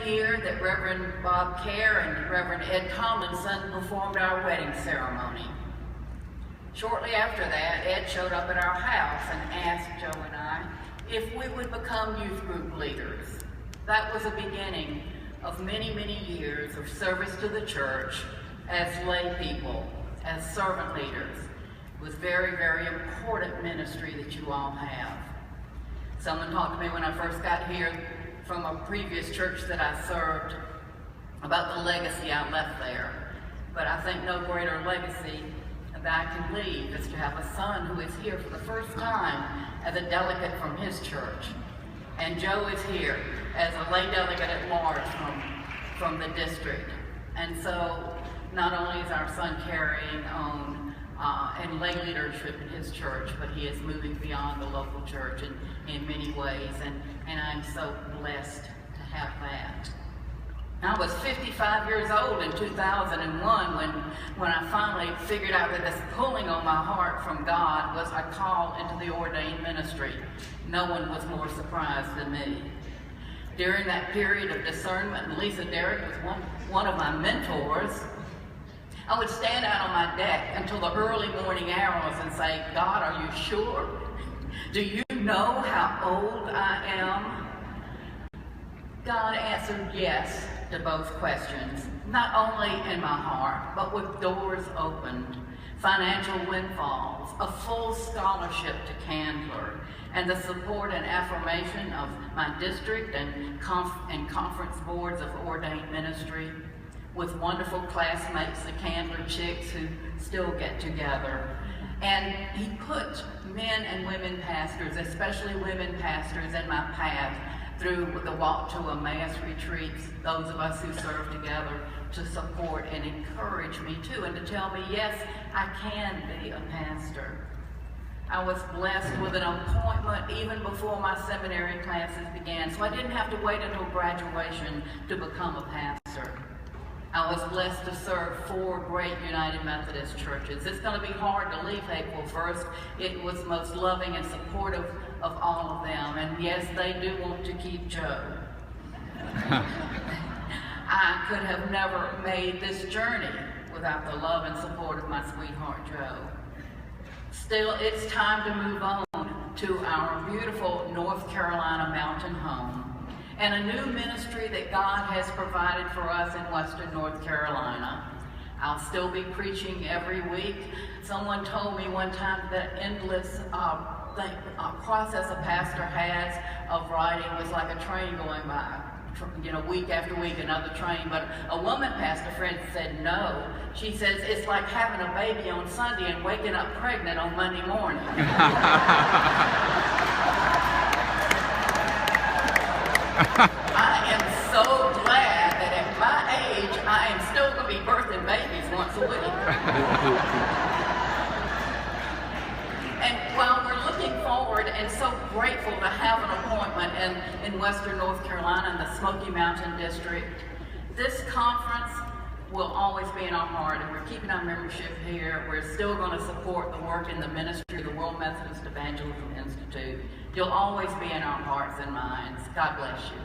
year that Reverend Bob Kerr and Reverend Ed Tomlinson performed our wedding ceremony. Shortly after that, Ed showed up at our house and asked Joe and I if we would become youth group leaders. That was the beginning of many, many years of service to the church as lay people, as servant leaders. It was very, very important ministry that you all have. Someone talked to me when I first got here from a previous church that I served about the legacy I left there. But I think no greater legacy that I can leave is to have a son who is here for the first time as a delegate from his church. And Joe is here as a lay delegate at large from the district. And so not only is our son carrying on and lay leadership in his church, but he is moving beyond the local church in many ways, and I'm so blessed to have that. I was 55 years old in 2001 when I finally figured out that this pulling on my heart from God was a call into the ordained ministry. No one was more surprised than me. During that period of discernment, Lisa Derrick was one of my mentors. I would stand out on my deck until the early morning hours and say, God, are you sure? Do you know how old I am? God answered yes to both questions, not only in my heart, but with doors opened, financial windfalls, a full scholarship to Candler, and the support and affirmation of my district and conference boards of ordained ministry, with wonderful classmates, the Candler chicks who still get together. And he put men and women pastors, especially women pastors, in my path through the Walk to Emmaus retreats, those of us who serve together, to support and encourage me too, and to tell me, yes, I can be a pastor. I was blessed with an appointment even before my seminary classes began, so I didn't have to wait until graduation to become a pastor. I was blessed to serve 4 great United Methodist churches. It's going to be hard to leave April 1st. It was most loving and supportive of all of them. And yes, they do want to keep Joe. I could have never made this journey without the love and support of my sweetheart Joe. Still, it's time to move on to our beautiful North Carolina mountain home, and a new ministry that God has provided for us in Western North Carolina. I'll still be preaching every week. Someone told me one time that endless process a pastor has of writing was like a train going by, week after week, another train. But a woman pastor friend said no. She says it's like having a baby on Sunday and waking up pregnant on Monday morning. I am so glad that at my age, I am still going to be birthing babies once a week. And while we're looking forward and so grateful to have an appointment in Western North Carolina in the Smoky Mountain District, this conference will always be in our heart, and we're keeping our membership here. We're still going to support the work in the ministry of the World Methodist Evangelism Institute. You'll always be in our hearts and minds. God bless you.